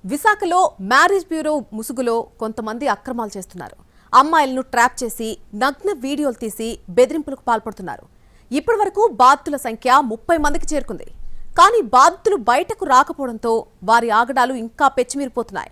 విశాఖలో marriage bureau ముసుగులో కొంతమంది అక్రమాలు చేస్తున్నారు. అమ్మాయిలను ట్రాప్ చేసి నగ్న వీడియోలు తీసి బెదిరింపులకు పాల్పడుతున్నారు. ఇప్పటివరకు బాధితుల సంఖ్య 30 మందికి చేరుకుంది. కానీ బాధితులు బయటకు రాకపోవడంతో వారి ఆగడాలు ఇంకా పెచ్చిమిరిపోతున్నాయి.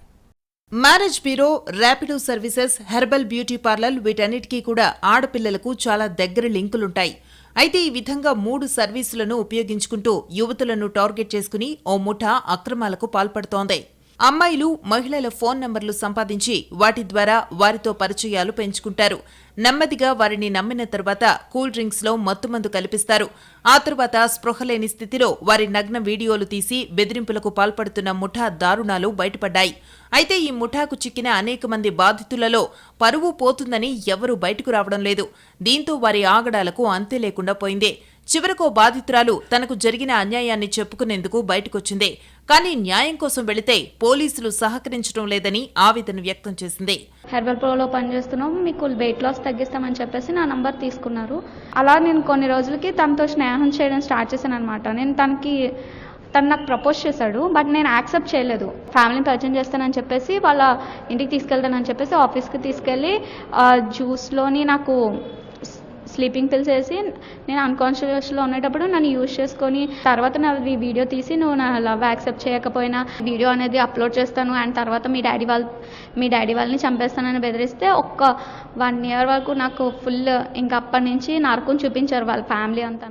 Marriage bureau, Rapido services, herbal beauty parlour వీటన్నిటికీ కూడా ఆడపిల్లలకు చాలా దగ్గర లింకులుంటాయి. అయితే ఈ విధంగా 3 సర్వీసులను ఉపయోగించుకుంటూ యువతులను టార్గెట్ చేసుకుని ఓ ముఠా అక్రమాలకు పాల్పడుతోంది. అమ్మాయిలు, మహిళల ఫోన్ నంబర్లు సంపాదించి వాటి ద్వారా వారితో పరిచయాలు పెంచుకుంటారు. నెమ్మదిగా వారిని నమ్మిన తర్వాత కూల్ డ్రింక్స్ లో మత్తుమందు కల్పిస్తారు. ఆ తర్వాత స్పృహలేని స్థితిలో వారి నగ్న వీడియోలు తీసి బెదిరింపులకు పాల్పడుతున్న ముఠా దారుణాలు బయటపడ్డాయి. అయితే ఈ ముఠాకు చిక్కిన అనేక మంది బాధితులలో పరువు పోతుందని ఎవరూ బయటకు రావడం లేదు. దీంతో వారి ఆగడాలకు అంతే లేకుండా పోయింది. చివరకు బాధితురాలు తనకు జరిగిన అన్యాయాన్ని చెప్పుకునేందుకు బయటకొచ్చింది. కానీ న్యాయం కోసం వెళితే పోలీసులు సహకరించడం లేదని ఆవేదన వ్యక్తం చేసింది. హెర్బల్ ప్రోలో పనిచేస్తున్నాం, మీకు వెయిట్ లాస్ తగ్గిస్తామని చెప్పేసి నా నంబర్ తీసుకున్నారు. అలా నేను కొన్ని రోజులకి తనతో స్నేహం చేయడం స్టార్ట్ చేశాను అనమాట. తను నాకు ప్రపోజ్ చేశాడు, బట్ నేను యాక్సెప్ట్ చేయలేదు. ఫ్యామిలీని పరిచయం చేస్తానని చెప్పేసి వాళ్ళ ఇంటికి తీసుకెళ్తానని చెప్పేసి ఆఫీస్కి తీసుకెళ్ళి జ్యూస్లోని నాకు స్లీపింగ్ పిల్స్ వేసి నేను అన్కాన్షియస్లో ఉండేటప్పుడు నన్ను యూజ్ చేసుకొని తర్వాత నా వీడియో తీసి నువ్వు నా లవ్ యాక్సెప్ట్ చేయకపోయినా వీడియో అనేది అప్లోడ్ చేస్తాను అండ్ తర్వాత మీ డాడీ వాళ్ళని చంపేస్తానని బెదిరిస్తే 1 year వరకు నాకు ఫుల్ ఇంకా అప్పటి నుంచి నరకం చూపించారు వాళ్ళ ఫ్యామిలీ అంతా.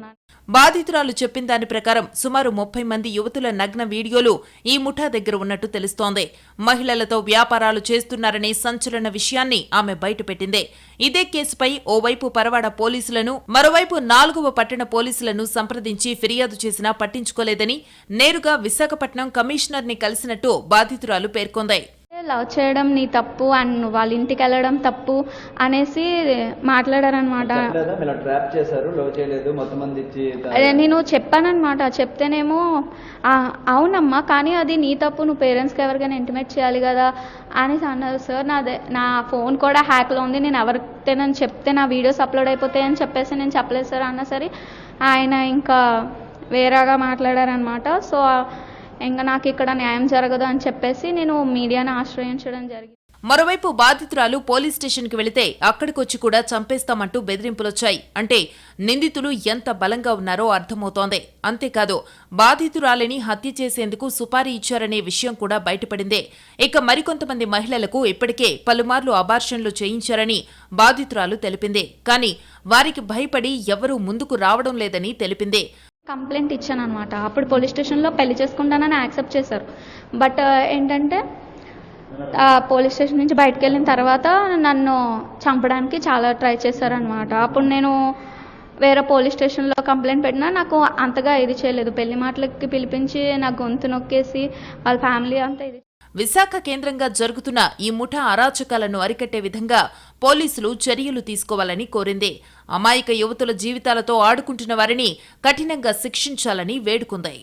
బాధితురాలు చెప్పిన దాని ప్రకారం సుమారు 30 మంది యువతుల నగ్న వీడియోలు ఈ ముఠా దగ్గర ఉన్నట్టు తెలుస్తోంది. మహిళలతో వ్యాపారాలు చేస్తున్నారనే సంచలన విషయాన్ని ఆమె బయటపెట్టింది. ఇదే కేసుపై ఓవైపు పరవాడ పోలీసులను, మరోవైపు 4వ పట్టణ పోలీసులను సంప్రదించి ఫిర్యాదు చేసినా పట్టించుకోలేదని నేరుగా విశాఖపట్నం కమిషనర్ని కలిసినట్టు బాధితురాలు పేర్కొంది. లవ్ చేయడం నీ తప్పు అండ్ నువ్వు వాళ్ళ ఇంటికి వెళ్ళడం తప్పు అనేసి మాట్లాడారనమాట. నేను చెప్పానమాట. చెప్తేనేమో అవునమ్మా, కానీ అది నీ తప్పు, నువ్వు పేరెంట్స్కి ఎవరికైనా ఇంటిమేట్ చేయాలి కదా అనేసి అన్నారు. సార్ నా ఫోన్ కూడా హ్యాక్లో ఉంది, నేను ఎవరికైనా చెప్తే నా వీడియోస్ అప్లోడ్ అయిపోతాయని చెప్పేసి నేను చెప్పలేదు సార్ అన్నా సరే ఆయన ఇంకా వేరేగా మాట్లాడారనమాట. సో ఇంకా నాకు ఇక్కడ న్యాయం జరగదు అని చెప్పేసి నేను మీడియాను ఆశ్రయించడం జరిగింది. మరోవైపు బాధితురాలు పోలీస్ స్టేషన్కి వెళితే అక్కడికొచ్చి కూడా చంపేస్తామంటూ బెదిరింపులొచ్చాయి. అంటే నిందితులు ఎంత బలంగా ఉన్నారో అర్థమవుతోంది. అంతేకాదు బాధితురాలిని హత్య చేసేందుకు సుపారీ ఇచ్చారనే విషయం కూడా బయటపడిందే. ఇక మరికొంతమంది మహిళలకు ఇప్పటికే పలుమార్లు అబార్షన్లు చేయించారని బాధితురాలు తెలిపింది. కానీ వారికి భయపడి ఎవరూ ముందుకు రావడం లేదని తెలిపింది. కంప్లైంట్ ఇచ్చాను అనమాట. అప్పుడు పోలీస్ స్టేషన్లో పెళ్లి చేసుకుంటానని యాక్సెప్ట్ చేశారు. బట్ ఏంటంటే పోలీస్ స్టేషన్ నుంచి బయటకు వెళ్ళిన తర్వాత నన్ను చంపడానికి చాలా ట్రై చేశారనమాట. అప్పుడు నేను వేరే పోలీస్ స్టేషన్లో కంప్లైంట్ పెట్టినా నాకు అంతగా ఇది చేయలేదు. పెళ్లి మాటలకి పిలిపించి నా గొంతు నొక్కేసి వాళ్ళ ఫ్యామిలీ అంతా ఇది. విశాఖ కేంద్రంగా జరుగుతున్న ఈ ముఠా అరాచకాలను అరికట్టే విధంగా పోలీసులు చర్యలు తీసుకోవాలని కోరింది. అమాయక యువతుల జీవితాలతో ఆడుకుంటున్న వారిని కఠినంగా శిక్షించాలని వేడుకుంది.